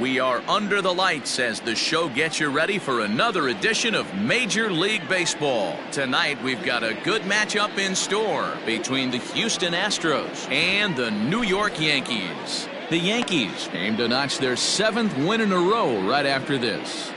We are under the lights as the show gets you ready for another edition of Major League Baseball. Tonight we've got a good matchup in store between the Houston Astros and the New York Yankees. The Yankees aim to notch their 7th win in a row right after this.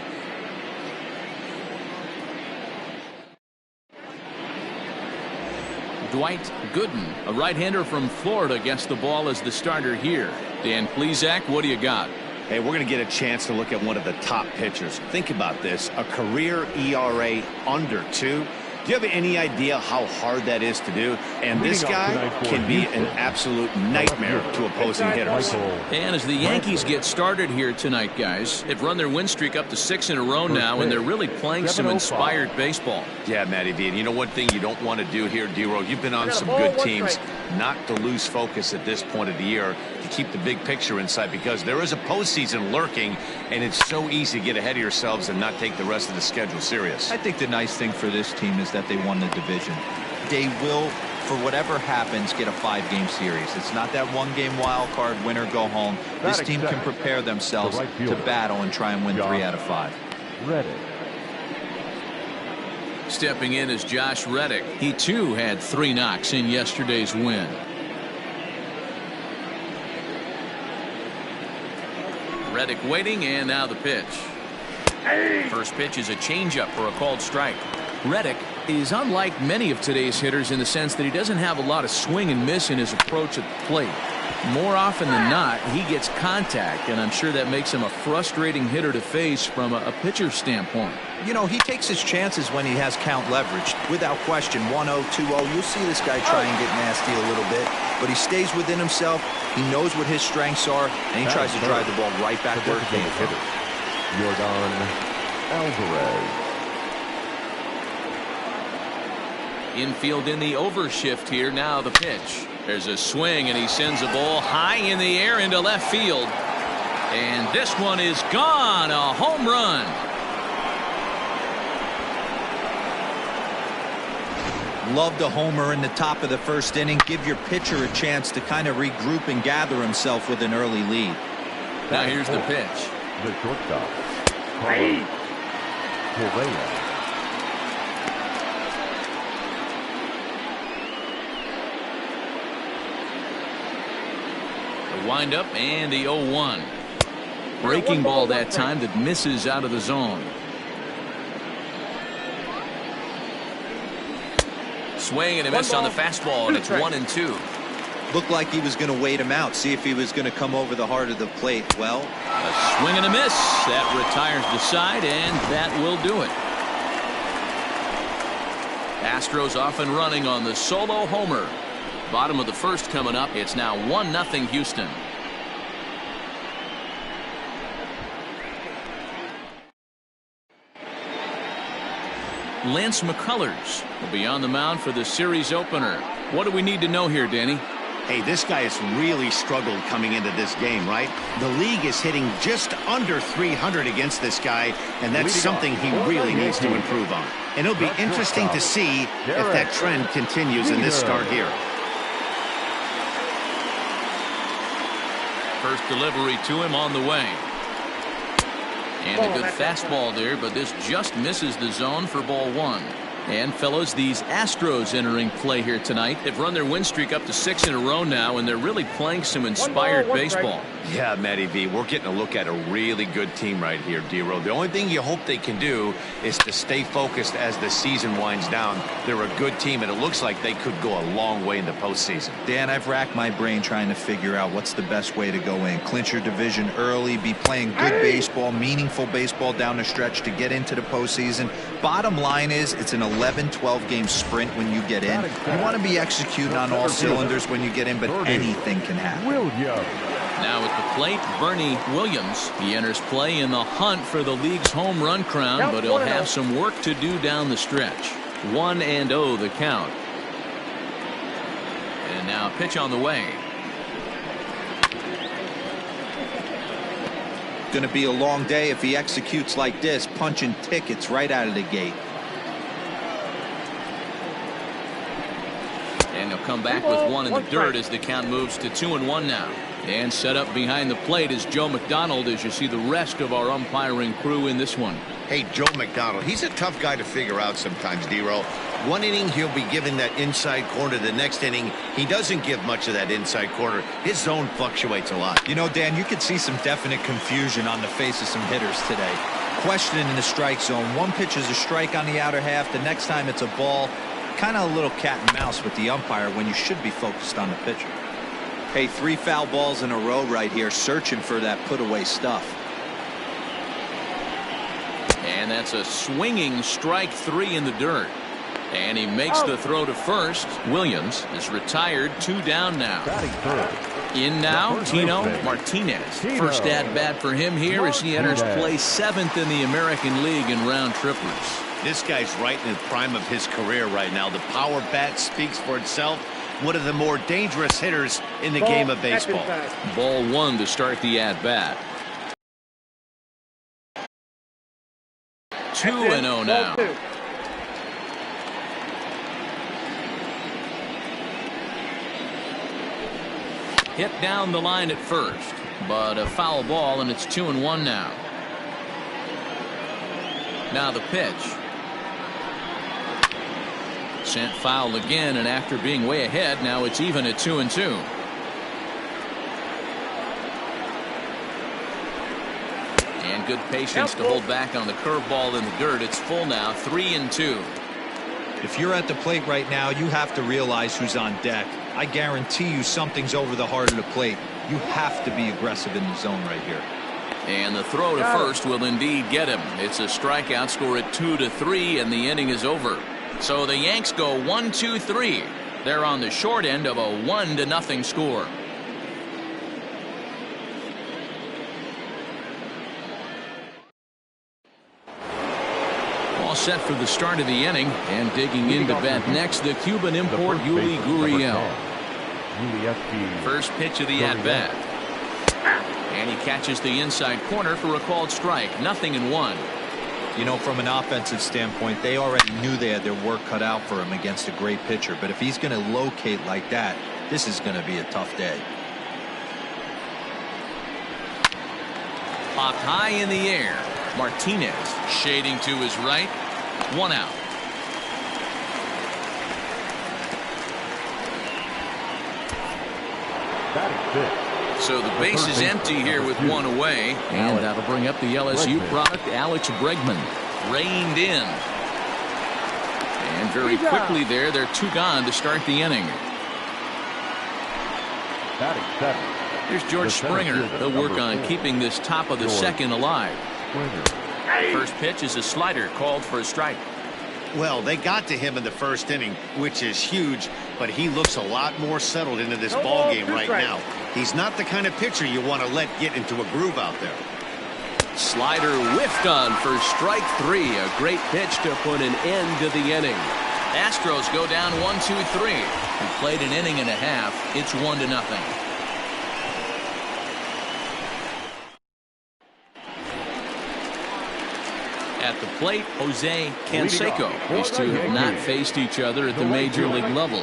Dwight Gooden, a right-hander from Florida, gets the ball as the starter here. Dan Plesac, what do you got? Hey, we're going to get a chance to look at one of the top pitchers. Think about this, a career ERA under 2. Do you have any idea how hard that is to do? And this guy can be an absolute nightmare to opposing hitters. And as the Yankees get started here tonight, guys, they've run their win streak up to 6 in a row now, and they're really playing some inspired baseball. Yeah, Matty V. And you know one thing you don't want to do here, D-Row? You've been on some good teams. Not to lose focus at this point of the year, to keep the big picture in sight, because there is a postseason lurking, and it's so easy to get ahead of yourselves and not take the rest of the schedule serious. I think the nice thing for this team is that they won the division. They will, for whatever happens, get a 5-game series. It's not that 1-game wild card, win or go home. This team can prepare themselves to battle and try and win 3 out of 5. Reddick. Stepping in is Josh Reddick. He too had 3 knocks in yesterday's win. Reddick waiting, and now the pitch. First pitch is a changeup for a called strike. Reddick is unlike many of today's hitters in the sense that he doesn't have a lot of swing and miss in his approach at the plate. More often than not, he gets contact, and I'm sure that makes him a frustrating hitter to face from a pitcher's standpoint. You know, he takes his chances when he has count leverage. Without question, 1-0, 2-0, you'll see this guy try and get nasty a little bit, but he stays within himself. He knows what his strengths are, and he tries to drive the ball right back where it came from. York Yankees. Infield in the overshift here. Now the pitch. There's a swing, and he sends a ball high in the air into left field. And this one is gone. A home run. Love the homer in the top of the first inning. Give your pitcher a chance to kind of regroup and gather himself with an early lead. Now here's the pitch. The shortstop. Correa. The windup and the 0-1. Breaking ball that time that misses out of the zone. Swing and a miss on the fastball, and it's 1-2. Looked like he was going to wait him out, see if he was going to come over the heart of the plate. Well, a swing and a miss. That retires the side, and that will do it. Astros off and running on the solo homer. Bottom of the first coming up. It's now 1-0 Houston. Lance McCullers will be on the mound for the series opener. What do we need to know here, Danny? Hey, this guy has really struggled coming into this game, right? The league is hitting just under 300 against this guy, and that's something he really needs to improve on. And it'll be interesting to see if that trend continues in this start here. First delivery to him on the way. And a good fastball there, but this just misses the zone for ball 1. And fellows, these Astros entering play here tonight. They've run their win streak up to 6 in a row now, and they're really playing some inspired baseball. Yeah, Matty V, we're getting a look at a really good team right here, D-Row. The only thing you hope they can do is to stay focused as the season winds down. They're a good team, and it looks like they could go a long way in the postseason. Dan, I've racked my brain trying to figure out what's the best way to go in. Clinch your division early, be playing good baseball, meaningful baseball down the stretch to get into the postseason. Bottom line is, it's an 11-12 game sprint when you get in. You want to be executing on all cylinders when you get in, but anything can happen. Now at the plate, Bernie Williams. He enters play in the hunt for the league's home run crown, but he'll have some work to do down the stretch. 1-0 the count. And now pitch on the way. Going to be a long day if he executes like this, punching tickets right out of the gate. And he'll come back with one in the dirt as the count moves to 2-1 now. And set up behind the plate is Joe McDonald as you see the rest of our umpiring crew in this one. Hey, Joe McDonald, he's a tough guy to figure out sometimes, D-Row. One inning, he'll be giving that inside corner. The next inning, he doesn't give much of that inside corner. His zone fluctuates a lot. You know, Dan, you could see some definite confusion on the face of some hitters today. Questioning in the strike zone. One pitch is a strike on the outer half. The next time it's a ball. Kind of a little cat and mouse with the umpire when you should be focused on the pitcher. Hey, 3 foul balls in a row right here, searching for that put-away stuff. And that's a swinging strike 3 in the dirt. And he makes the throw to first. Williams is retired, 2 down now. In now, Tino Martinez. First at bat for him here as he enters play 7th in the American League in round trippers. This guy's right in the prime of his career right now. The power bat speaks for itself. One of the more dangerous hitters in the game of baseball. Ball 1 to start the at bat. 2-0 now. Hit down the line at first, but a foul ball, and it's 2-1 now. Now the pitch. Sent foul again, and after being way ahead, now it's even at 2-2. And good patience to hold back on the curveball in the dirt. It's full now, 3-2. If you're at the plate right now, you have to realize who's on deck. I guarantee you something's over the heart of the plate. You have to be aggressive in the zone right here. And the throw to first will indeed get him. It's a strikeout, score at 2-3, and the inning is over. So the Yanks go 1-2-3. They're on the short end of a 1-0 score. All set for the start of the inning, and digging into bat next, the Cuban import Yuli Gurriel. First pitch of the at bat, and he catches the inside corner for a called strike. 0-1. You know, from an offensive standpoint, they already knew they had their work cut out for him against a great pitcher. But if he's going to locate like that, this is going to be a tough day. Popped high in the air. Martinez shading to his right. 1 out. So the base is empty here with 1 away, and that'll bring up the LSU product, Alex Bregman, reined in. And very quickly there, they're 2 gone to start the inning. Here's George Springer. He'll work on keeping this top of the second alive. First pitch is a slider called for a strike. Well, they got to him in the first inning, which is huge, but he looks a lot more settled into this ball game right now. He's not the kind of pitcher you want to let get into a groove out there. Slider whiffed on for strike 3. A great pitch to put an end to the inning. Astros go down 1-2-3. We played an inning and a half. It's 1-0. At the plate, Jose Canseco. These two have not faced each other at the major league level.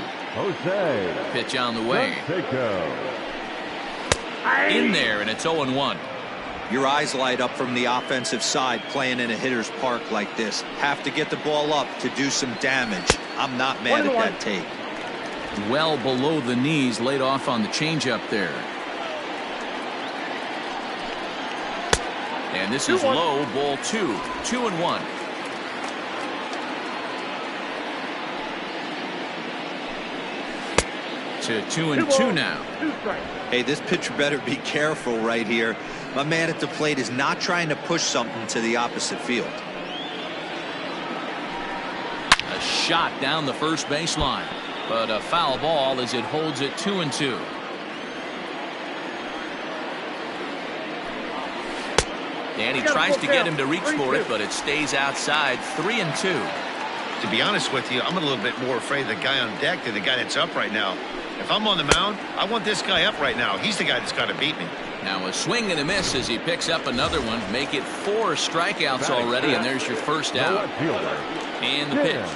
Pitch on the way. In there, and it's 0-1. Your eyes light up from the offensive side playing in a hitter's park like this. Have to get the ball up to do some damage. I'm not mad at that take. Well below the knees, laid off on the changeup there. And this is low, ball 2. 2-1. To 2-2 now. Hey, this pitcher better be careful right here. My man at the plate is not trying to push something to the opposite field. A shot down the first baseline, but a foul ball as it holds it 2-2. And he tries to get him to reach for it, but it stays outside. 3-2. To be honest with you, I'm a little bit more afraid of the guy on deck than the guy that's up right now. If I'm on the mound, I want this guy up right now. He's the guy that's got to beat me. Now a swing and a miss as he picks up another one. Make it 4 strikeouts already, and there's your first out. And the pitch.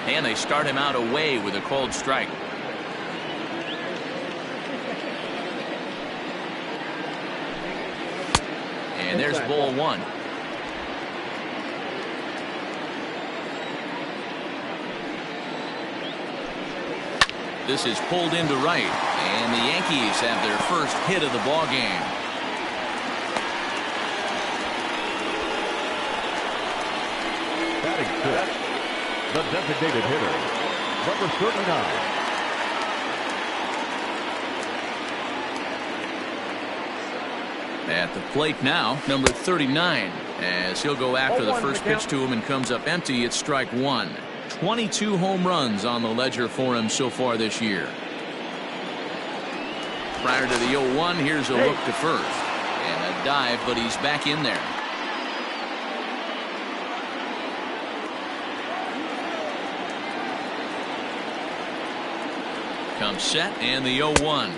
And they start him out away with a called strike. And there's ball one. This is pulled into right, and the Yankees have their first hit of the ball game. Batting fifth, the designated hitter, number 39. At the plate now, number 39, as he'll go after the first pitch to him and comes up empty. It's strike one. 22 home runs on the ledger for him so far this year. Prior to the 0-1, here's a look to first. And a dive, but he's back in there. Comes set, and the 0-1.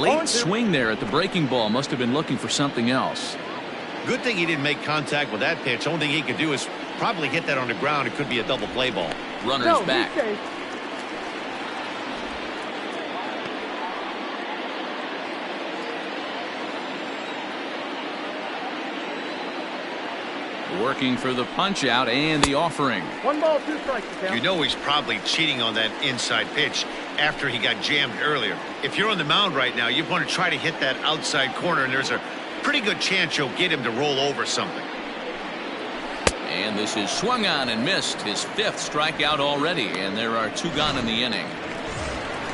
Late swing there at the breaking ball. Must have been looking for something else. Good thing he didn't make contact with that pitch. Only thing he could do is probably hit that on the ground. It could be a double play ball. Runner's back. Working for the punch out and the offering. 1 ball, 2 strikes. You know he's probably cheating on that inside pitch after he got jammed earlier. If you're on the mound right now, you want to try to hit that outside corner, and there's a pretty good chance you'll get him to roll over something. And this is swung on and missed. His 5th strikeout already, and there are 2 gone in the inning.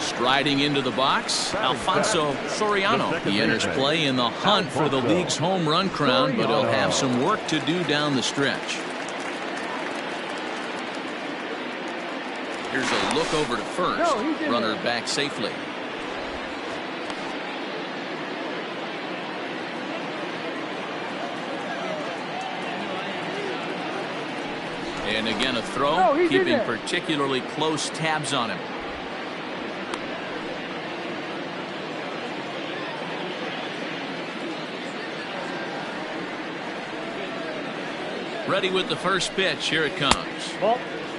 Striding into the box, Alfonso Soriano. He enters play in the hunt for the league's home run crown, but he'll have some work to do down the stretch. Here's a look over to first. Runner back safely. And again a throw, keeping particularly close tabs on him. Ready with the first pitch. Here it comes.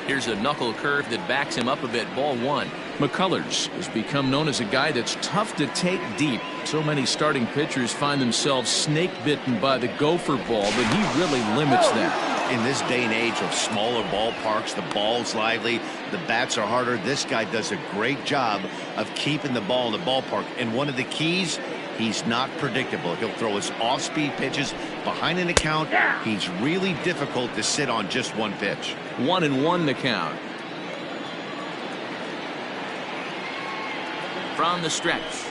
Here's a knuckle curve that backs him up a bit. Ball one. McCullers has become known as a guy that's tough to take deep. So many starting pitchers find themselves snake bitten by the gopher ball, but he really limits that. In this day and age of smaller ballparks, the ball's lively, the bats are harder. This guy does a great job of keeping the ball in the ballpark. And one of the keys, he's not predictable. He'll throw his off-speed pitches behind an account. He's really difficult to sit on just one pitch. 1-1 the count. From the stretch.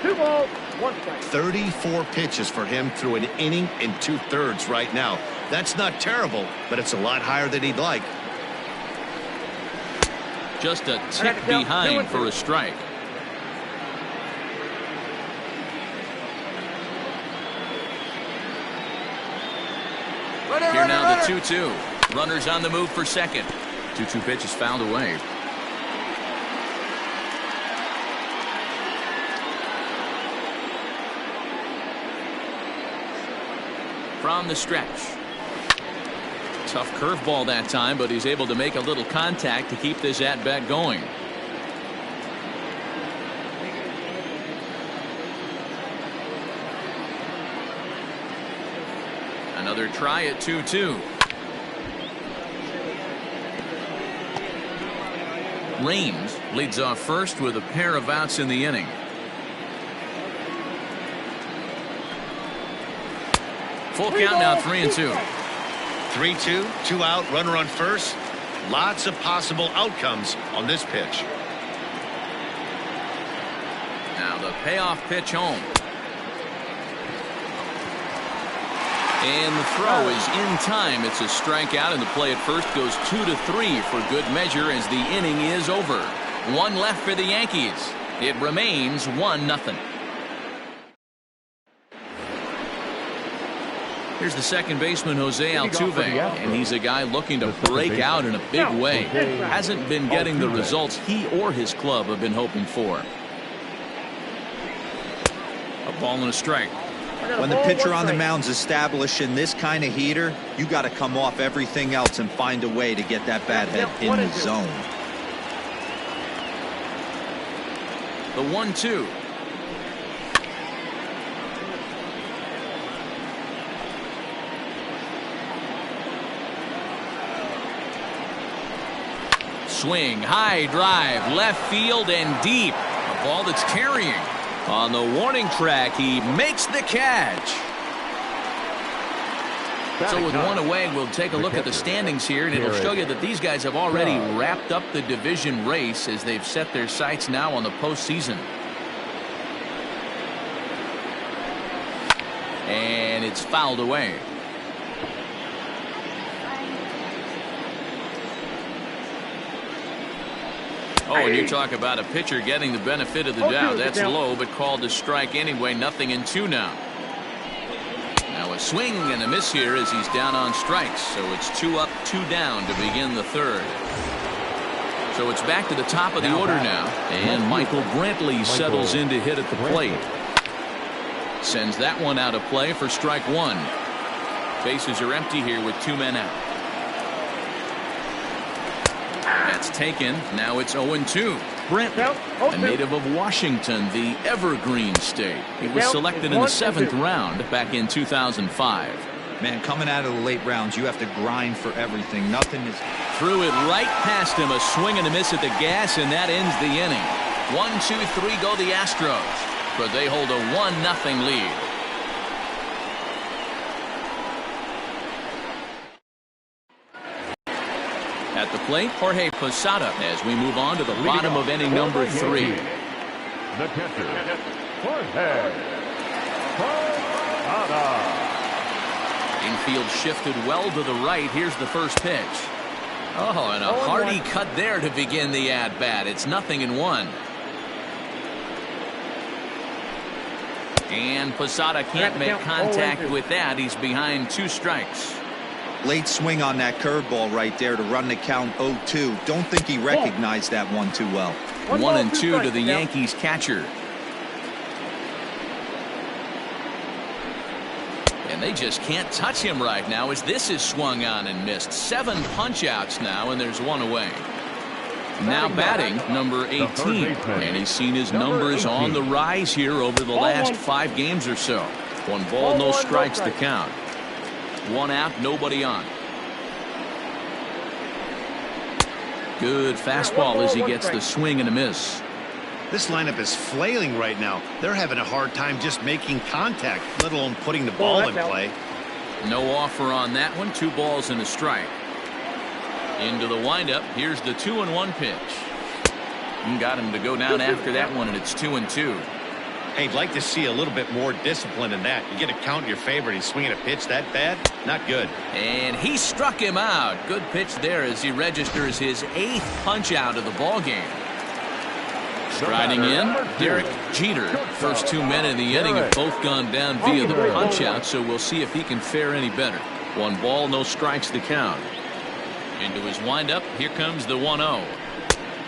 2 balls, 1 strike. 34 pitches for him through an inning and 2/3 right now. That's not terrible, but it's a lot higher than he'd like. Just a tick behind for a strike. Here now the 2-2. Runners on the move for second. 2-2 pitch is fouled away. From the stretch. Tough curveball that time, but he's able to make a little contact to keep this at-bat going. Another try at 2-2. Raines leads off first with a pair of outs in the inning. Full count now, 3-2. 3-2, 2 out, runner on first. Lots of possible outcomes on this pitch. Now the payoff pitch home. And the throw is in time. It's a strikeout, and the play at first goes 2-3 for good measure as the inning is over. 1 left for the Yankees. It remains 1-0. Here's the second baseman, Jose Altuve, and he's a guy looking to break out in a big way. Hasn't been getting the results he or his club have been hoping for. A ball and a strike. When the pitcher on the mound's establishing this kind of heater, you got to come off everything else and find a way to get that bat head in the zone. The 1-2. swing, high drive, left field and deep. A ball that's carrying. On the warning track, he makes the catch. So with one away, we'll take a look at the standings here, and it'll show you that these guys have already wrapped up the division race as they've set their sights now on the postseason. And it's fouled away. Oh, and you talk about a pitcher getting the benefit of the doubt. That's low, but called a strike anyway. 0-2 now. Now a swing and a miss here as he's down on strikes. So it's 2 up, 2 down to begin the third. So it's back to the top of the order now. And Michael Brantley settles in to hit at the plate. Sends that one out of play for strike 1. Bases are empty here with 2 men out. That's taken. Now it's 0-2. Brantley, a native of Washington, the Evergreen State. He was selected in the 7th round back in 2005. Man, coming out of the late rounds, you have to grind for everything. Nothing is. Threw it right past him. A swing and a miss at the gas, and that ends the inning. 1-2-3 go the Astros, but they hold a 1-0 lead. At the plate, Jorge Posada as we move on to the bottom of inning number 3. The catcher, Jorge Posada. Infield shifted well to the right. Here's the first pitch. Oh, and a hearty cut there to begin the at-bat. It's 0-1. And Posada can't make contact with that. He's behind 2 strikes. Late swing on that curveball right there to run the count 0-2. Don't think he recognized that one too well. 1-2 to the Yankees catcher. And they just can't touch him right now as this is swung on and missed. 7 punch outs now, and there's 1 away. Now batting number 18, and he's seen his numbers on the rise here over the last 5 games or so. 1 ball, no strikes to count. 1 out, nobody on. Good fastball as he gets the swing and a miss. This lineup is flailing right now. They're having a hard time just making contact, let alone putting the ball in play. No offer on that one. 2 balls and a strike. Into the windup. Here's the 2-1 pitch. Got him to go down after that one, and it's 2-2. Hey, I'd like to see a little bit more discipline in that. You get a count in your favor. He's swinging a pitch that bad. Not good. And he struck him out. Good pitch there as he registers his 8th punch out of the ball game. Striding in, Derek Jeter. First 2 men in the inning have both gone down via the punch out, so we'll see if he can fare any better. 1 ball, no strikes to count. Into his windup. Here comes the 1-0.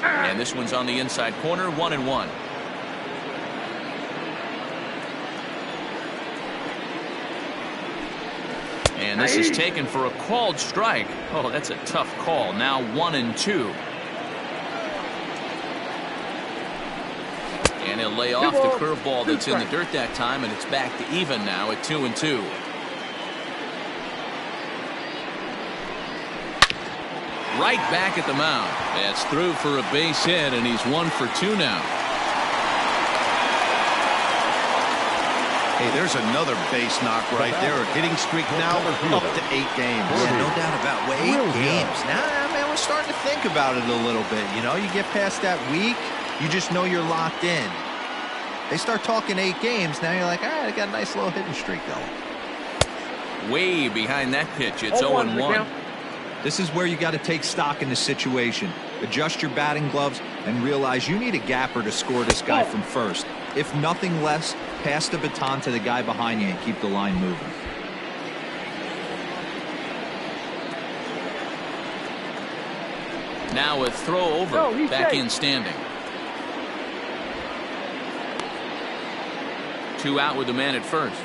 And this one's on the inside corner. 1-1. And this is taken for a called strike. Oh, that's a tough call. Now 1-2. And he'll lay off the curveball that's in the dirt that time, and it's back to even now at 2-2. Right back at the mound. That's through for a base hit, and he's 1 for 2 now. Hey, there's another base knock right there. A hitting streak now up to 8 games. Yeah, no doubt about it. 8 games. Now, man, we're starting to think about it a little bit. You know, you get past that week, you just know you're locked in. They start talking 8 games, now you're like, all right, I got a nice little hitting streak going. Way behind that pitch. It's 0-1. This is where you got to take stock in the situation. Adjust your batting gloves and realize you need a gapper to score this guy from first. If nothing less, pass the baton to the guy behind you and keep the line moving. Now a throw over, back in standing. 2 out with the man at first.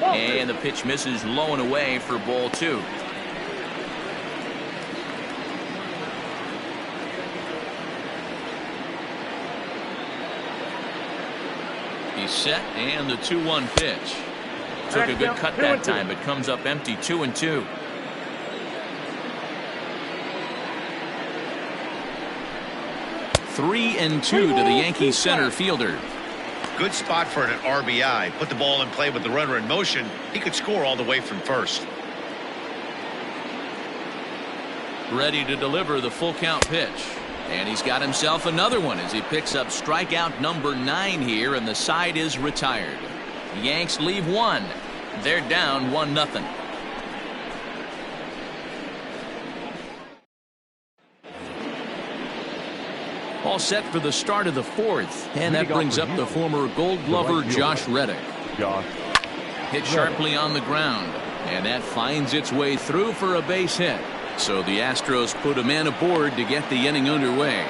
And the pitch misses low and away for ball 2. He's set, and the 2-1 pitch. Took a good cut that time, but comes up empty. 2-2. Three and 2 to the Yankees center fielder. Good spot for an RBI. Put the ball in play with the runner in motion. He could score all the way from first. Ready to deliver the full count pitch. And he's got himself another one as he picks up strikeout number 9 here, and the side is retired. Yanks leave one. They're down 1-0. All set for the start of the 4th, and that brings up the former Gold Glover Josh Reddick. Hit sharply on the ground, and that finds its way through for a base hit. So the Astros put a man aboard to get the inning underway.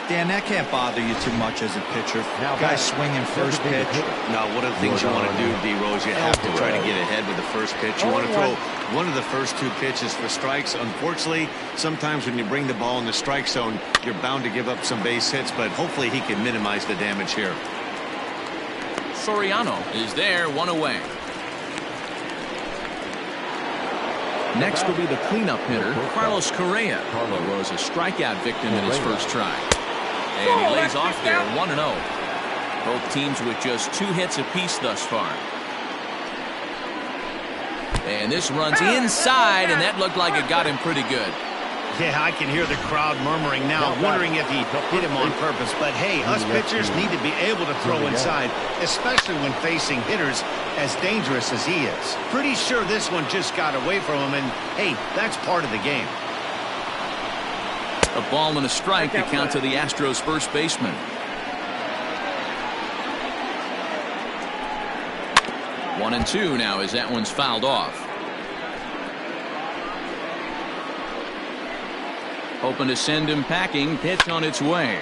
Dan, that can't bother you too much as a pitcher. Guy swinging first pitch. Now, one of the things you want to do, D-Rose, you have to try to get ahead with the first pitch. You want to throw one of the first 2 pitches for strikes. Unfortunately, sometimes when you bring the ball in the strike zone, you're bound to give up some base hits, but hopefully he can minimize the damage here. Soriano is there, 1 away. Next will be the cleanup hitter, Carlos Correa, who was a strikeout victim in his first try. And he lays off there, 1-0. Both teams with just 2 hits apiece thus far. And this runs inside, and that looked like it got him pretty good. Yeah, I can hear the crowd murmuring now, wondering if he hit him on purpose. But hey, us pitchers need to be able to throw inside, especially when facing hitters as dangerous as he is. Pretty sure this one just got away from him, and hey, that's part of the game. A ball and a strike to count to the Astros first baseman. One and 2 now as that one's fouled off. Hoping to send him packing. Pitch on its way.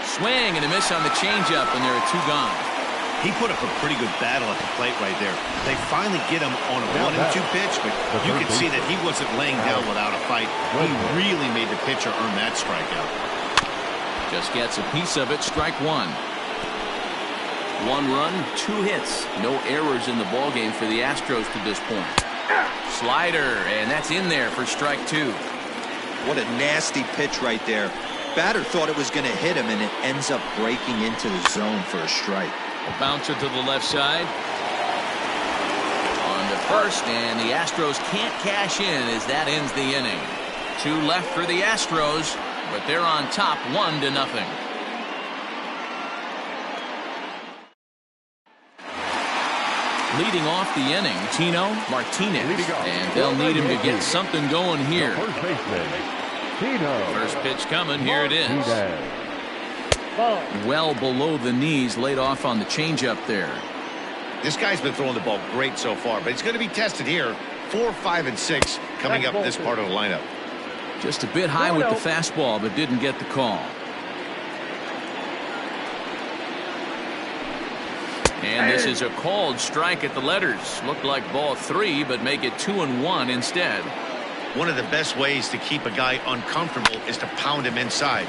Swing and a miss on the changeup, and there are 2 gone. He put up a pretty good battle at the plate right there. They finally get him on a 1-2 pitch, but you could see that he wasn't laying down without a fight. He really made the pitcher earn that strikeout. Just gets a piece of it. Strike 1. 1 run, 2 hits. No errors in the ballgame for the Astros to this point. Slider, and that's in there for strike 2. What a nasty pitch right there. Batter thought it was going to hit him, and it ends up breaking into the zone for a strike. A bouncer to the left side. On to first, and the Astros can't cash in as that ends the inning. 2 left for the Astros, but they're on top 1-0. Leading off the inning, Tino Martinez, and they'll need him to get something going here. First pitch coming, here it is. Well below the knees, laid off on the changeup there. This guy's been throwing the ball great so far, but he's going to be tested here. 4, 5, and 6 coming up this part of the lineup. Just a bit high with the fastball, but didn't get the call. And this is a called strike at the letters. Looked like ball 3, but make it 2-1 instead. One of the best ways to keep a guy uncomfortable is to pound him inside.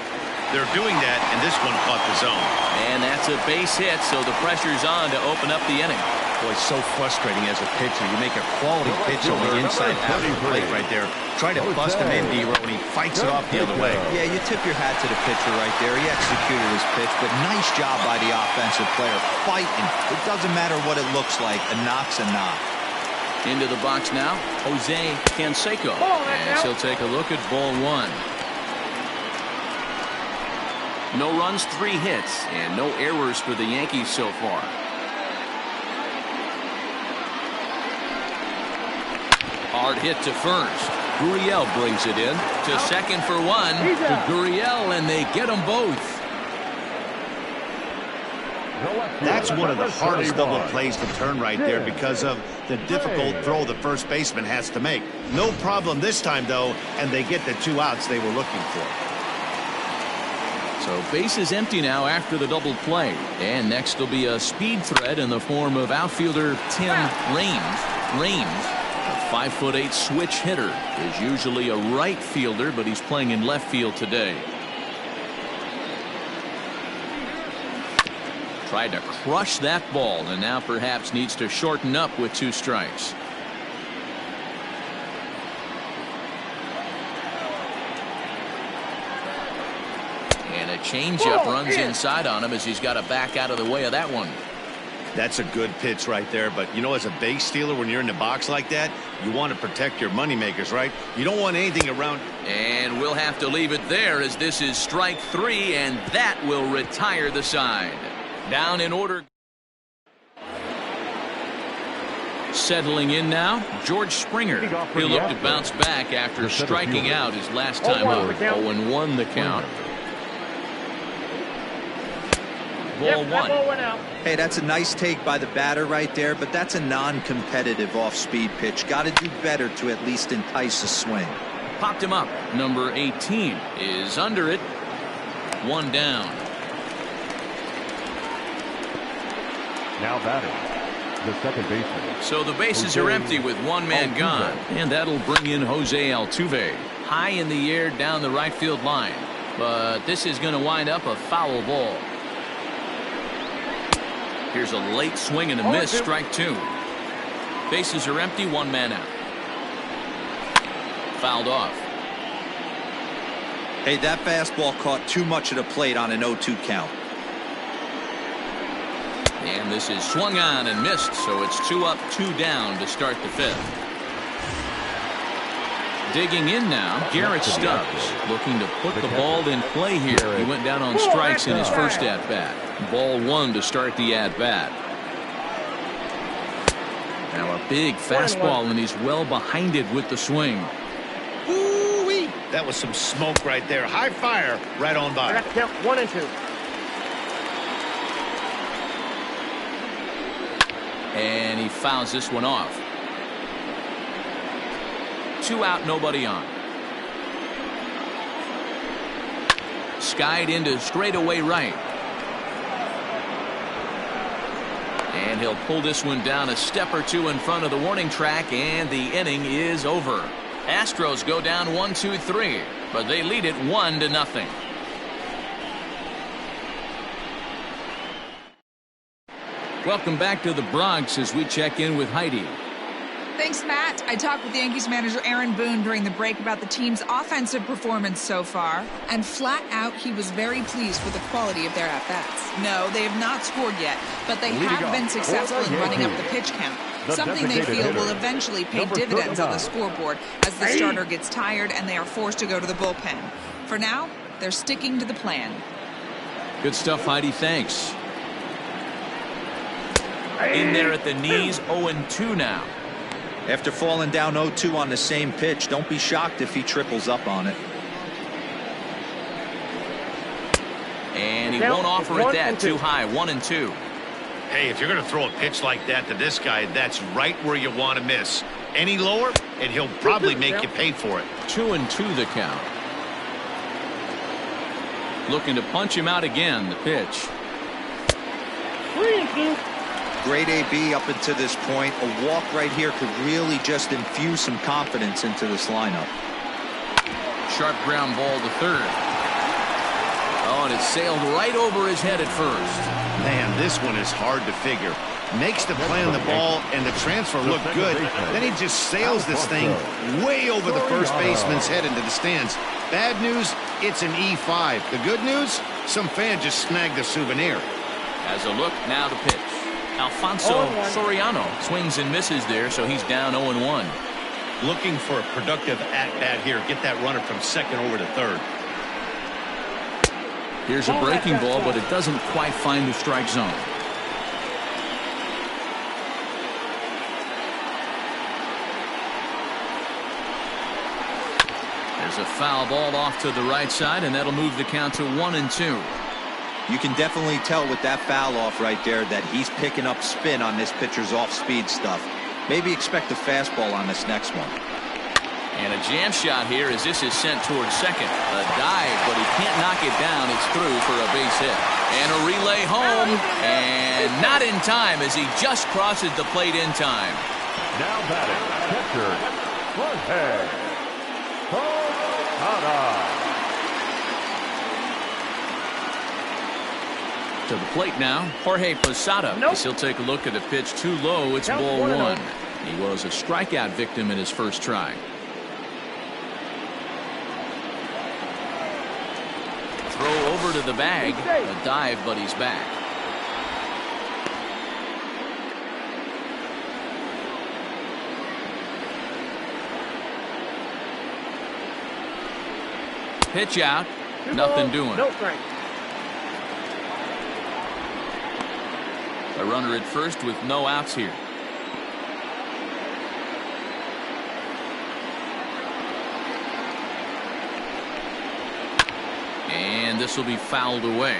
They're doing that, and this one caught the zone. And that's a base hit, so the pressure's on to open up the inning. Boy, it's so frustrating as a pitcher. You make a quality pitch on the inside half of the plate right there. Try to bust him in, D-Row, and he fights it off the other way. Yeah, you tip your hat to the pitcher right there. He executed his pitch, but nice job by the offensive player fighting. It doesn't matter what it looks like. A knock's a knock. Into the box now, Jose Canseco. And he'll take a look at ball 1. No runs, 3 hits, and no errors for the Yankees so far. Hard hit to first. Gurriel brings it in to second for 1 to Gurriel, and they get them both. That's one of the hardest double plays to turn right there because of the difficult throw the first baseman has to make. No problem this time, though, and they get the 2 outs they were looking for. So base is empty now after the double play. And next will be a speed threat in the form of outfielder Tim Raines. A 5'8" switch hitter, is usually a right fielder, but he's playing in left field today. Tried to crush that ball and now perhaps needs to shorten up with 2 strikes. And a changeup runs inside on him as he's got to back out of the way of that one. That's a good pitch right there, but you know, as a base stealer, when you're in the box like that, you want to protect your moneymakers, right? You don't want anything around. And we'll have to leave it there as this is strike 3, and that will retire the side. Down in order. Settling in now, George Springer. He'll look to bounce back after striking out his last time up. 0-1 the count. Ball 1. Hey, that's a nice take by the batter right there, but that's a non-competitive off-speed pitch. Got to do better to at least entice a swing. Popped him up. Number 18 is under it. 1 down. Now batting, the second baseman. So the bases are empty with 1 man gone, and that'll bring in Jose Altuve. High in the air down the right field line, but this is going to wind up a foul ball. Here's a late swing and a miss. Strike 2. Bases are empty. 1 man out. Fouled off. Hey, that fastball caught too much of the plate on an 0-2 count. And this is swung on and missed, so it's 2 up, 2 down to start the 5th. Digging in now, Garrett Stubbs, looking to put the ball in play here. He went down on strikes in his first at-bat. Ball 1 to start the at-bat. Now a big fastball, and he's well behind it with the swing. Ooh-wee. That was some smoke right there. High fire right on by. 1 and 2. And he fouls this one off. 2 out, nobody on. Skied into straightaway right. And he'll pull this one down a step or 2 in front of the warning track, and the inning is over. Astros go down 1-2-3, but they lead it 1-0. Welcome back to the Bronx as we check in with Heidi. Thanks, Matt. I talked with the Yankees manager Aaron Boone during the break about the team's offensive performance so far, and flat out he was very pleased with the quality of their at-bats. No, they have not scored yet, but they have been successful in running up the pitch count, something they feel will eventually pay dividends on the scoreboard as the starter gets tired and they are forced to go to the bullpen. For now, they're sticking to the plan. Good stuff, Heidi. Thanks. In there at the knees, 0-2 now. After falling down 0-2 on the same pitch, don't be shocked if he triples up on it. And he won't offer it that too high. 1-2. Hey, if you're going to throw a pitch like that to this guy, that's right where you want to miss. Any lower, and he'll probably make you pay for it. 2-2 the count. Looking to punch him out again. The pitch. 3-2. Great AB up until this point. A walk right here could really just infuse some confidence into this lineup. Sharp ground ball to third. Oh, and it sailed right over his head at first. Man, this one is hard to figure. Makes the play on the ball and the transfer look good. Then he just sails this thing way over the first baseman's head into the stands. Bad news, it's an E5. The good news, some fan just snagged a souvenir. As a look, now the pitch. Alfonso Soriano swings and misses there, so he's down 0-1. Looking for a productive at-bat here. Get that runner from second over to third. Here's a breaking ball, but it doesn't quite find the strike zone. There's a foul ball off to the right side, and that'll move the count to 1-2. You can definitely tell with that foul off right there that he's picking up spin on this pitcher's off-speed stuff. Maybe expect a fastball on this next one. And a jam shot here as this is sent towards second. A dive, but he can't knock it down. It's through for a base hit. And a relay home. And not in time as he just crosses the plate in time. Now batting, pitcher, Jorge Posada. To the plate now, Jorge Posada. As he'll take a look at the pitch too low. It's ball one. He was a strikeout victim in his first try. Throw over to the bag. A dive, but he's back. Pitch out. Nothing doing. No strike. A runner at first with no outs here. And this will be fouled away.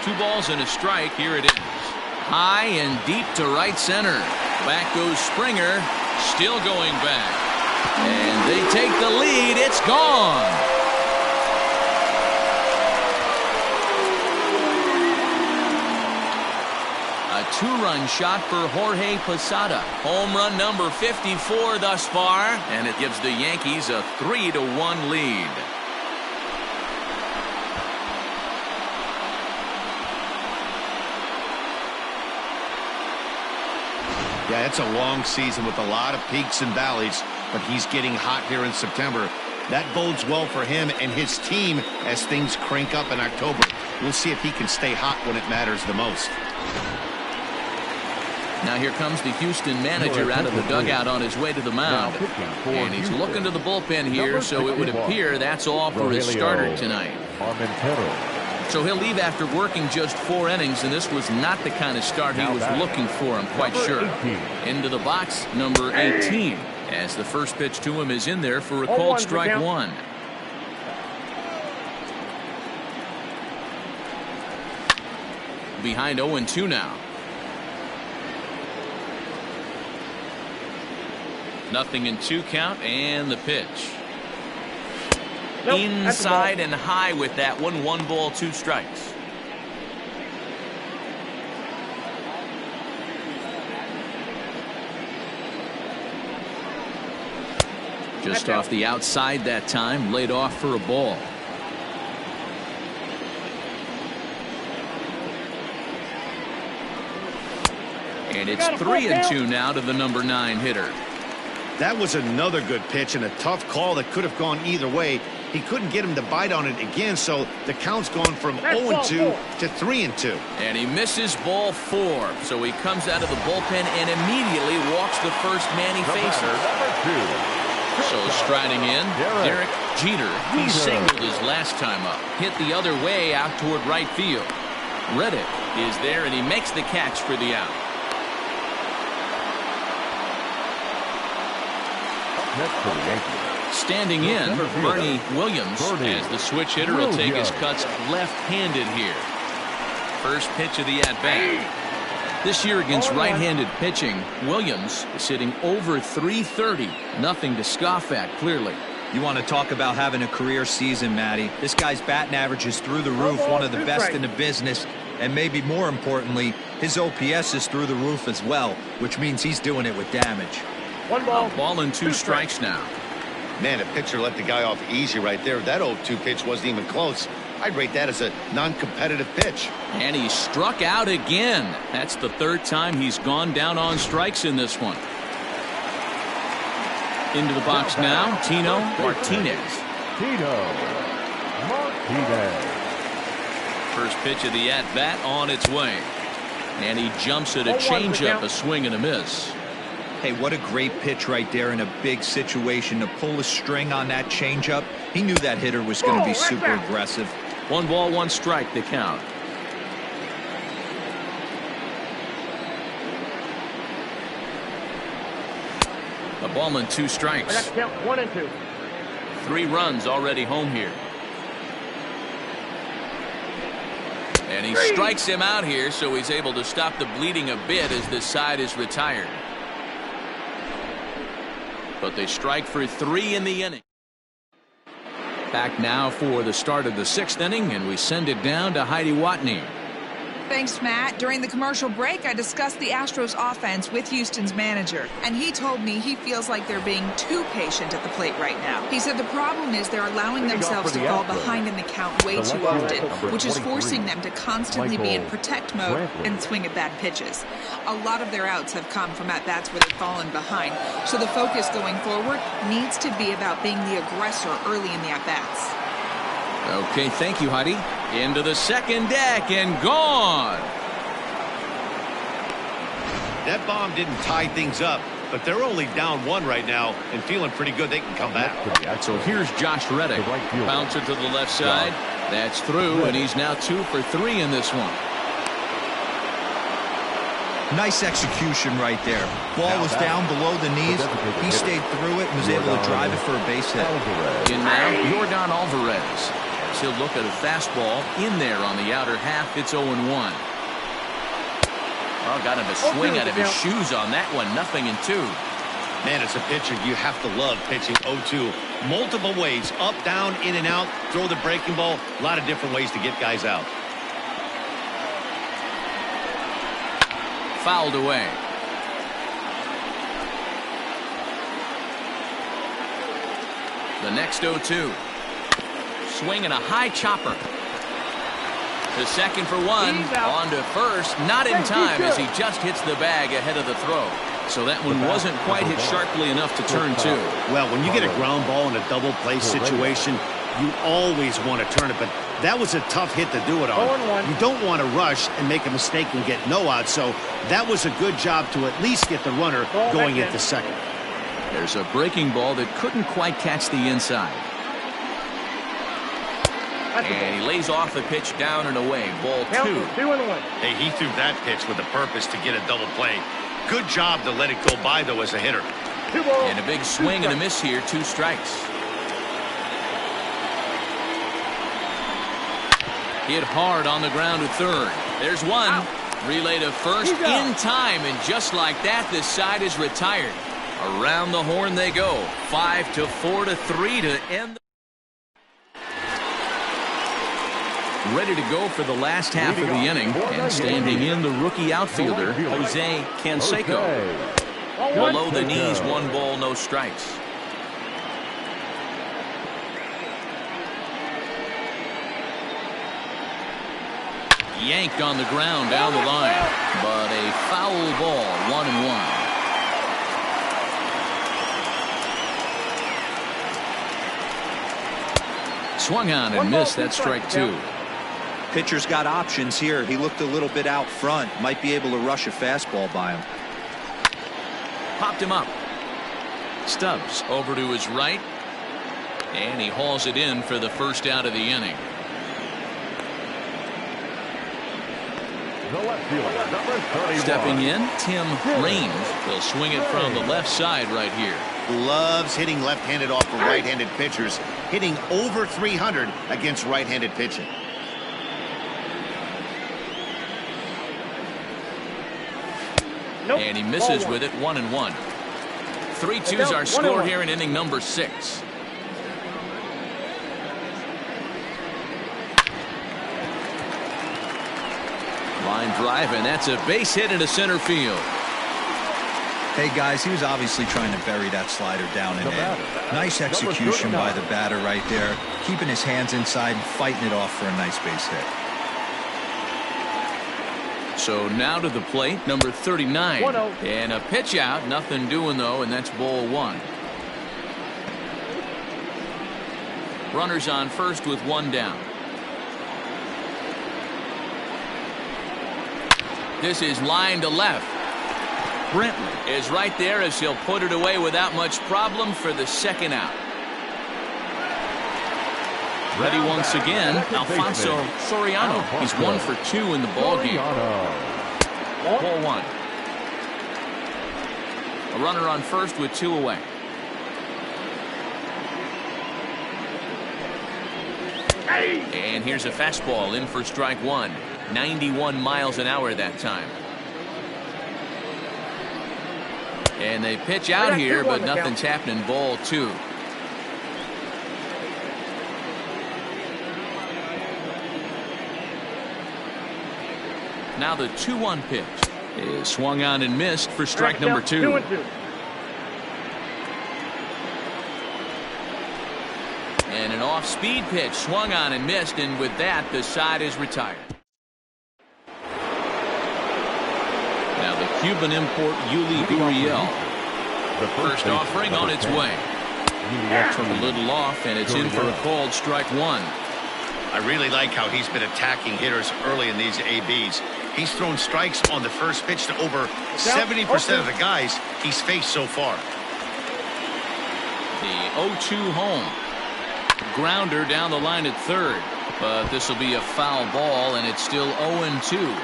Two balls and a strike. Here it is. High and deep to right center. Back goes Springer. Still going back. And they take the lead. It's gone. A two-run shot for Jorge Posada. Home run number 54 thus far. And it gives the Yankees a 3-1 lead. Yeah, it's a long season with a lot of peaks and valleys, but he's getting hot here in September. That bodes well for him and his team as things crank up in October. We'll see if he can stay hot when it matters the most. Now here comes the Houston manager out of the dugout on his way to the mound. And he's looking to the bullpen here, so it would appear that's all for his starter tonight. So he'll leave after working just 4 innings, and this was not the kind of start he was looking for, I'm quite sure. Into the box, number 18, as the first pitch to him is in there for a called strike one. Behind 0-2 now. Nothing in 2 count, and the pitch. Inside and high with that one. 1 ball, 2 strikes. Just off the outside that time, laid off for a ball. And it's 3-2 now to the number 9 hitter. That was another good pitch and a tough call that could have gone either way. He couldn't get him to bite on it again, so the count's gone from 0-2 to 3-2. And he misses ball 4, so he comes out of the bullpen and immediately walks the first man he faces. So striding in, Derek Jeter. He singled his last time up. Hit the other way out toward right field. Reddick is there, and he makes the catch for the out. Standing in, Bernie Williams, as the switch hitter will take his cuts left-handed here. First pitch of the at-bat. This year against right-handed pitching, Williams is hitting over .330. Nothing to scoff at, clearly. You want to talk about having a career season, Matty. This guy's batting average is through the roof, one of the best in the business. And maybe more importantly, his OPS is through the roof as well, which means he's doing it with damage. 1 ball. A ball and 2 strikes now. Man, a pitcher let the guy off easy right there. That 0-2 pitch wasn't even close. I'd rate that as a non-competitive pitch. And he struck out again. That's the 3rd time he's gone down on strikes in this one. Into the box now, Tino Martinez. First pitch of the at-bat on its way. And he jumps at a changeup, a swing and a miss. Hey, what a great pitch right there in a big situation to pull a string on that changeup. He knew that hitter was going to be super aggressive. 1 ball, 1 strike, the count. A ball and 2 strikes. I got to count 1 and 2. 3 runs already home here. And he strikes him out here, so he's able to stop the bleeding a bit as this side is retired. But they strike for 3 in the inning. Back now for the start of the 6th inning, and we send it down to Heidi Watney. Thanks, Matt. During the commercial break, I discussed the Astros offense with Houston's manager, and he told me he feels like they're being too patient at the plate right now. He said the problem is they're allowing themselves to fall behind in the count way too often, which is forcing them to constantly be in protect mode and swing at bad pitches. A lot of their outs have come from at-bats where they've fallen behind, so the focus going forward needs to be about being the aggressor early in the at-bats. Okay, thank you, Heidi. Into the second deck and gone. That bomb didn't tie things up, but they're only down 1 right now and feeling pretty good they can come back. So here's Josh Reddick. Bouncer to the left side. That's through, and he's now 2 for 3 in this one. Nice execution right there. Ball was down below the knees. He stayed through it and was able to drive it for a base hit. In now, Yordan Alvarez. He'll look at a fastball in there on the outer half. It's 0-1. Oh, got him a swing out of his shoes on that one. 0-2. Man, as a pitcher, you have to love pitching 0-2. Multiple ways, up, down, in and out, throw the breaking ball. A lot of different ways to get guys out. Fouled away. The next 0-2. Swing and a high chopper. To second for 1. On to first. Not in time as he just hits the bag ahead of the throw. So that one wasn't quite hit sharply enough to turn 2. Well, when you get a ground ball in a double play situation, you always want to turn it. But that was a tough hit to do it on. You don't want to rush and make a mistake and get no out. So that was a good job to at least get the runner going into second. There's a breaking ball that couldn't quite catch the inside. And he lays off the pitch down and away. Ball 2. 2-1. Hey, he threw that pitch with a purpose to get a double play. Good job to let it go by, though, as a hitter. And a big swing and a miss here. 2 strikes. Hit hard on the ground to third. There's 1. Relay to first in time, and just like that, this side is retired. Around the horn they go. 5-4 to 3 to end. Ready to go for the last half of the inning, and standing in the rookie outfielder, Jose Canseco. Below the knees, 1 ball, no strikes. Yanked on the ground down the line, but a foul ball. 1-1. Swung on and missed. That strike 2. Pitcher's got options here. He looked a little bit out front. Might be able to rush a fastball by him. Popped him up. Stubbs over to his right. And he hauls it in for the first out of the inning. The left fielder, number 31. Stepping in, Tim Raines. He'll swing it from the left side right here. Loves hitting left-handed off of right-handed pitchers. Hitting over 300 against right-handed pitching. And he misses with it. 1-1. 3-2's our score here in inning number 6. Line drive, and that's a base hit into center field. Hey guys, he was obviously trying to bury that slider down and in. Nice execution by the batter right there, keeping his hands inside and fighting it off for a nice base hit. So now to the plate, number 39. And a pitch out. Nothing doing, though, and that's ball 1. Runners on first with 1 down. This is line to left. Brentley is right there as he'll put it away without much problem for the second out. Ready once again, Alfonso Soriano. He's 1 for 2 in the ballgame. Ball 1. A runner on first with 2 away. And here's a fastball in for strike 1. 91 miles an hour that time. And they pitch out here, but nothing's happening. Ball 2. Now the 2-1 pitch is swung on and missed for strike number 2. 2-2. And an off-speed pitch swung on and missed, and with that, the side is retired. Now the Cuban import Yuli Gurriel. The first offering on its way. From a little off, and it's in for a called strike 1. I really like how he's been attacking hitters early in these ABs. He's thrown strikes on the first pitch to over 70% of the guys he's faced so far. The 0-2 home. Grounder down the line at third, but this will be a foul ball, and it's still 0-2.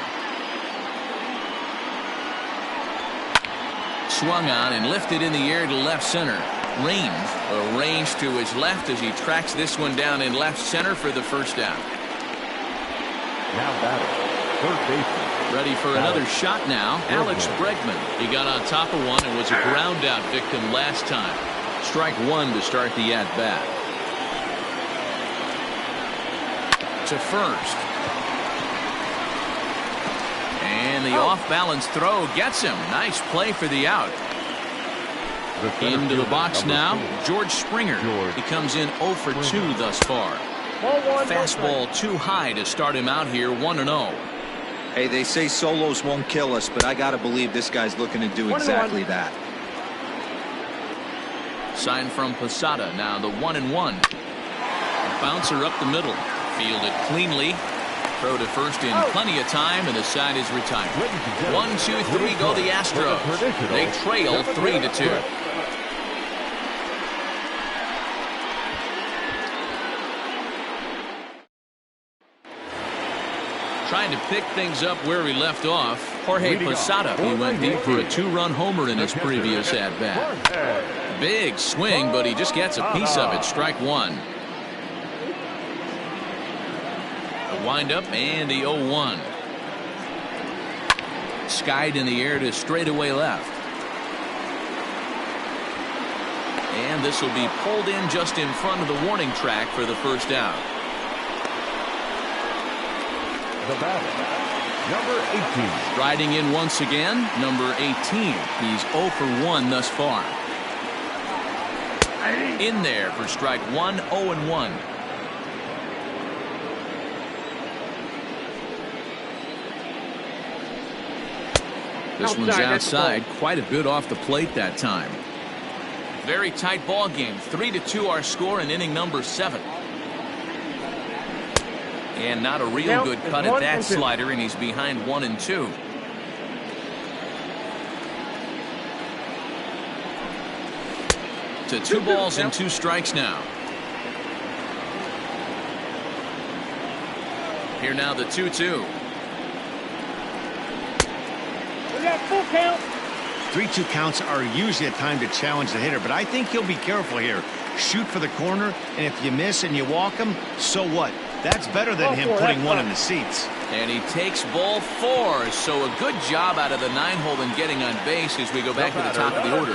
Swung on and lifted in the air to left center. Raines arranged to his left as he tracks this one down in left center for the first out. Now batting, third baseman. Ready for another shot now. Alex Bregman. He got on top of one and was a ground out victim last time. Strike 1 to start the at bat. To first. And the off-balance throw gets him. Nice play for the out. Into the box now, George Springer. He comes in 0 for 2 thus far. Fastball too high to start him out here, 1-0. Hey, they say solos won't kill us, but I got to believe this guy's looking to do exactly that. Sign from Posada, now the 1-1. Bouncer up the middle. Fielded cleanly. Throw to first in plenty of time, and the side is retired. 1-2-3 go the Astros. They trail 3-2. Trying to pick things up where we left off. Jorge Posada. He went deep for a 2-run homer in his previous at-bat. Big swing, but he just gets a piece of it. Strike 1. The windup and the 0-1. Skied in the air to straightaway left. And this will be pulled in just in front of the warning track for the first out. The batter, number 18. Riding in once again, number 18. He's 0 for 1 thus far. In there for strike 1, 0-1. This one's outside, quite a bit off the plate that time. Very tight ball game. 3-2 our score in inning number 7. And not a real good cut at that slider, and he's behind 1-2. To 2 balls and 2 strikes now. Here now the 2-2. We got full count. 3-2 counts are usually a time to challenge the hitter, but I think he'll be careful here. Shoot for the corner, and if you miss and you walk him, so what? That's better than him putting one in the seats. And he takes ball 4, so a good job out of the 9-hole in getting on base as we go back to the top of the order.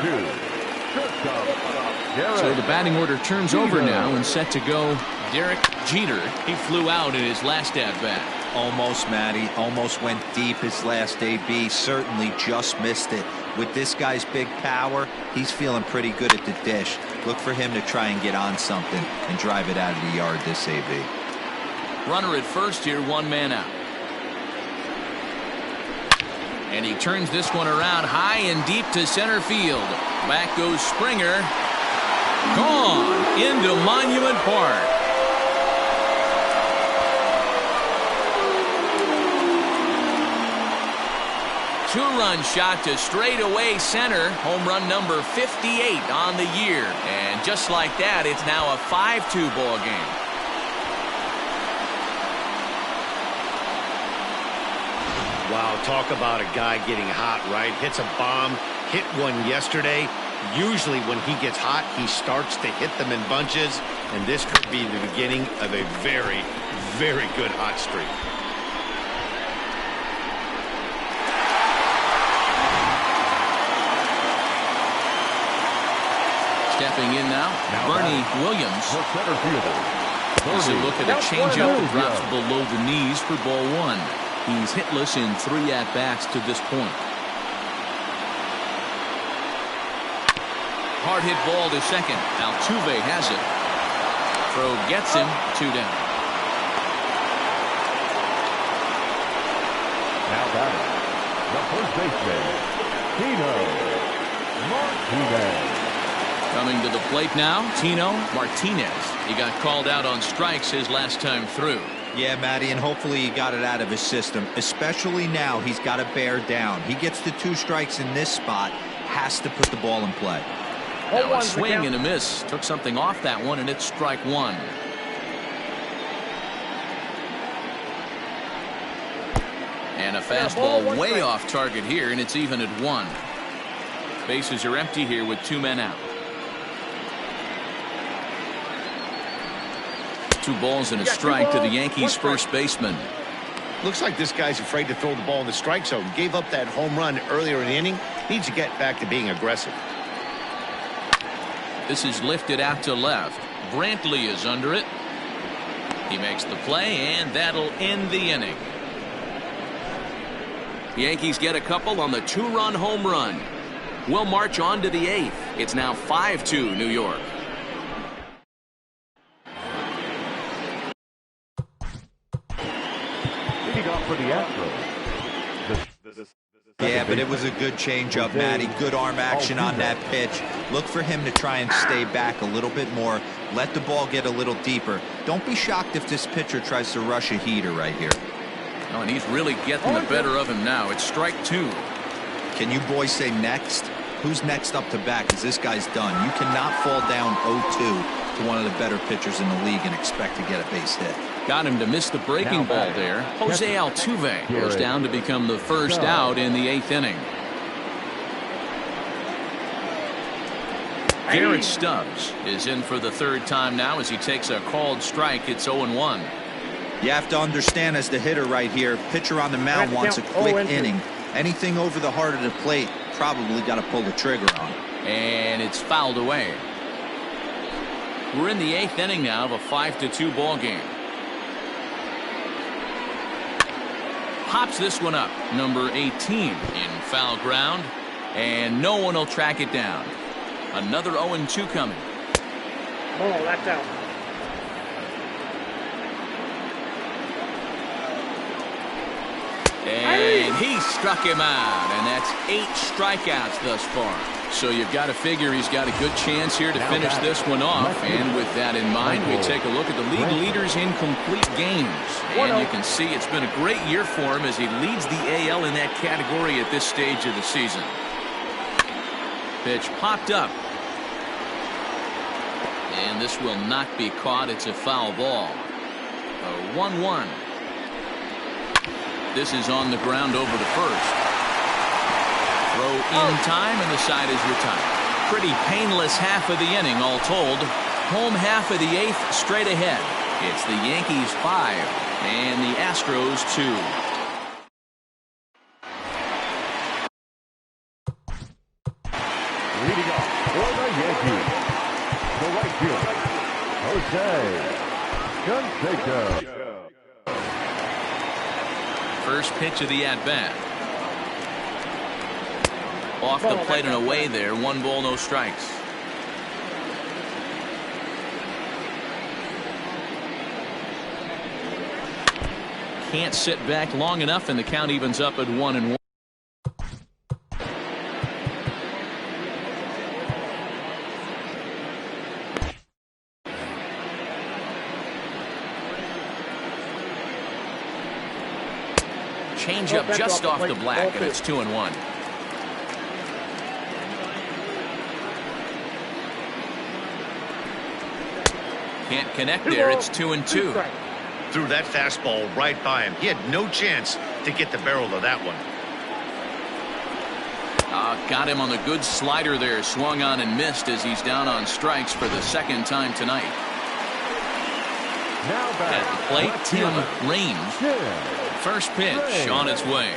So the batting order turns over now and set to go Derek Jeter. He flew out in his last at-bat. Almost, Matty. Almost went deep his last AB. Certainly just missed it. With this guy's big power, he's feeling pretty good at the dish. Look for him to try and get on something and drive it out of the yard this AB. Runner at first here, 1 man out. And he turns this one around high and deep to center field. Back goes Springer. Gone into Monument Park. Two-run shot to straightaway center. Home run number 58 on the year. And just like that, it's now a 5-2 ball game. Wow, talk about a guy getting hot, right? Hits a bomb, hit one yesterday. Usually when he gets hot, he starts to hit them in bunches, and this could be the beginning of a very, very good hot streak. Stepping in now, Bernie Williams. The center fielder. Here's a look at a changeup that drops below the knees for ball one. He's hitless in 3 at-bats to this point. Hard hit ball to second. Altuve has it. Throw gets him. 2 down. Now batting, the first baseman, Tino Martinez. Coming to the plate now, Tino Martinez. He got called out on strikes his last time through. Yeah, Matty, and hopefully he got it out of his system. Especially now, he's got to bear down. He gets the 2 strikes in this spot, has to put the ball in play. Now a swing and a miss. Took something off that one, and it's strike 1. And a fastball way off target here, and it's even at 1. Bases are empty here with 2 men out. 2 balls and a strike to the Yankees first baseman. Looks like this guy's afraid to throw the ball in the strike zone. Gave up that home run earlier in the inning. Needs to get back to being aggressive. This is lifted out to left. Brantley is under it. He makes the play, and that'll end the inning. Yankees get a couple on the 2-run home run. We'll march on to the 8th. It's now 5-2 New York. Leading off for the Astros. Yeah, but it was a good changeup, Matty. Good arm action on that pitch. Look for him to try and stay back a little bit more. Let the ball get a little deeper. Don't be shocked if this pitcher tries to rush a heater right here. Oh, and he's really getting the better of him now. It's strike 2. Can you boys say next? Who's next up to bat? Because this guy's done. You cannot fall down 0-2 to one of the better pitchers in the league and expect to get a base hit. Got him to miss the breaking ball there. Jose Altuve goes down to become the first out in the 8th inning. Garrett Stubbs is in for the 3rd time now as he takes a called strike. It's 0-1. You have to understand, as the hitter right here, pitcher on the mound wants a quick inning. Anything over the heart of the plate, probably got to pull the trigger on. And it's fouled away. We're in the 8th inning now of a 5-2 ball game. Pops this one up. Number 18 in foul ground, and no one will track it down. Another 0-2 coming. Oh, that's out. And he struck him out, and that's 8 strikeouts thus far. So you've got to figure he's got a good chance here to finish this one off. And with that in mind, we take a look at the league leaders in complete games. And you can see it's been a great year for him as he leads the AL in that category at this stage of the season. Pitch popped up. And this will not be caught. It's a foul ball. A 1-1. This is on the ground over to first. Throw in time, and the side is retired. Pretty painless half of the inning, all told. Home half of the 8th straight ahead. It's the Yankees 5 and the Astros 2. Leading off for the Yankees, the right fielder, Jose Canseco. First pitch of the at-bat. Off the plate and away there. 1 ball, no strikes. Can't sit back long enough, and the count evens up at 1-1. Change up just off the black, and it's 2-1. Can't connect there. It's 2-2. Threw that fastball right by him. He had no chance to get the barrel of that one. Got him on the good slider there. Swung on and missed as he's down on strikes for the 2nd time tonight. Now back at the plate, Tim Raines. First pitch on its way.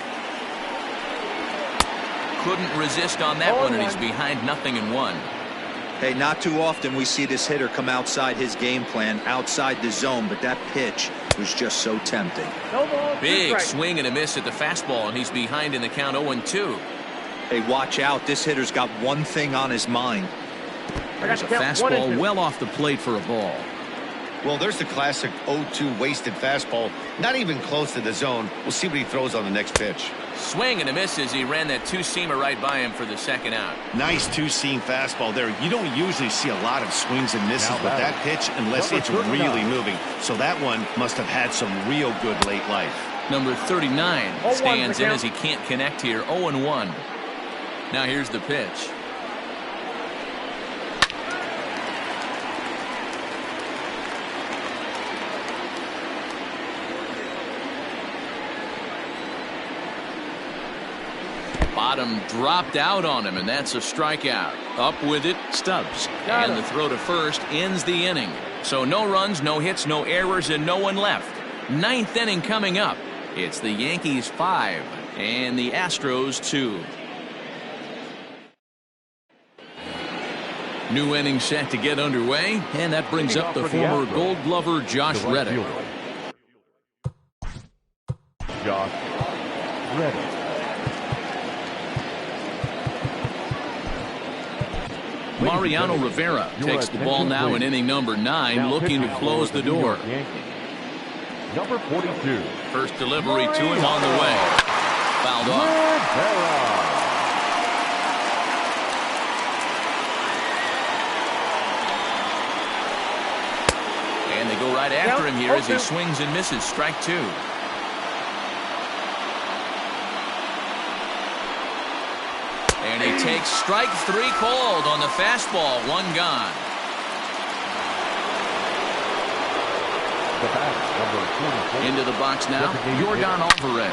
Couldn't resist on that one, and he's behind 0-1. Hey, not too often we see this hitter come outside his game plan, outside the zone, but that pitch was just so tempting. Big swing and a miss at the fastball, and he's behind in the count 0-2. Hey, watch out. This hitter's got one thing on his mind. There's a fastball well off the plate for a ball. Well, there's the classic 0-2 wasted fastball. Not even close to the zone. We'll see what he throws on the next pitch. Swing and a miss as he ran that two-seamer right by him for the second out. Nice two-seam fastball there. You don't usually see a lot of swings and misses with that pitch unless it's really moving. So that one must have had some real good late life. Number 39 stands in as he can't connect here. 0-1. Now here's the pitch. Bottom dropped out on him, and that's a strikeout. Up with it, Stubbs. And the throw to first ends the inning. So no runs, no hits, no errors, and no one left. Ninth inning coming up. It's the Yankees 5 and the Astros 2. New inning set to get underway, and that brings up the former Gold Glover Josh Reddick. Josh Reddick. Mariano Rivera takes the ball now in inning number 9, looking to close the door. Number 42. First delivery to him on the way. Fouled off. And they go right after him here as he swings and misses. Strike 2. And he takes strike 3 called on the fastball. 1 gone. Into the box now, York Alvarez.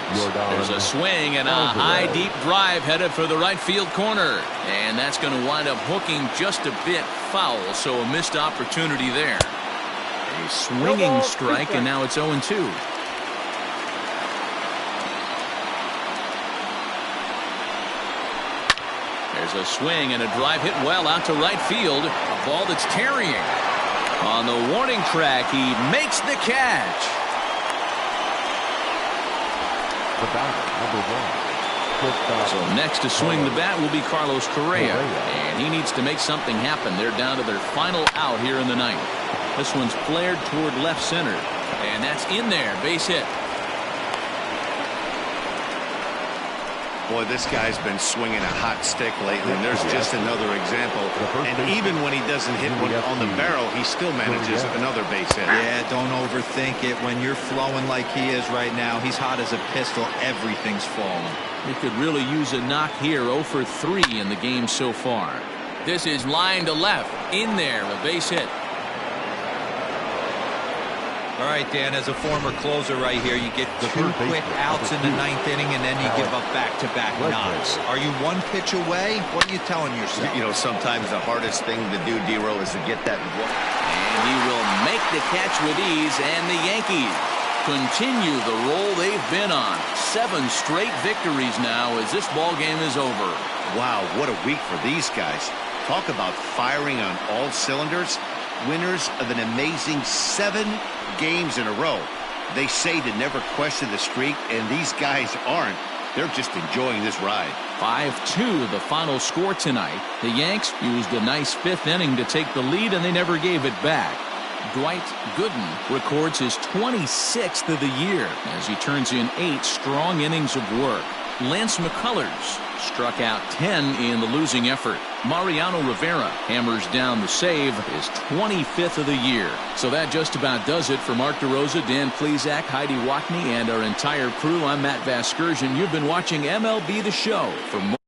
There's a swing and a high deep drive headed for the right field corner. And that's going to wind up hooking just a bit foul, so a missed opportunity there. A swinging strike, and now it's 0-2. There's a swing and a drive hit well out to right field. A ball that's tarrying. On the warning track, he makes the catch. The batter, number 1. So next to swing the bat will be Carlos Correa. And he needs to make something happen. They're down to their final out here in the ninth. This one's flared toward left center. And that's in there. Base hit. Boy, this guy's been swinging a hot stick lately, and there's just another example. And even when he doesn't hit one on the barrel, he still manages another base hit. Yeah, don't overthink it. When you're flowing like he is right now, he's hot as a pistol. Everything's falling. He could really use a knock here. 0 for 3 in the game so far. This is line to left. In there, a base hit. All right, Dan, as a former closer right here, you get 2 quick outs in the ninth inning, and then you give up back-to-back knocks. Are you 1 pitch away? What are you telling yourself? You know, sometimes the hardest thing to do, D-Row, is to get that. And he will make the catch with ease, and the Yankees continue the roll they've been on. 7 straight victories now as this ball game is over. Wow, what a week for these guys. Talk about firing on all cylinders. Winners of an amazing 7 games in a row. They say to never question the streak, and these guys aren't. They're just enjoying this ride. 5-2 the final score tonight. The Yanks used a nice 5th inning to take the lead, and they never gave it back. Dwight Gooden records his 26th of the year as he turns in 8 strong innings of work. Lance McCullers struck out 10 in the losing effort. Mariano Rivera hammers down the save, his 25th of the year. So that just about does it for Mark DeRosa, Dan Plesac, Heidi Watney, and our entire crew. I'm Matt Vasgersian. You've been watching MLB The Show. For more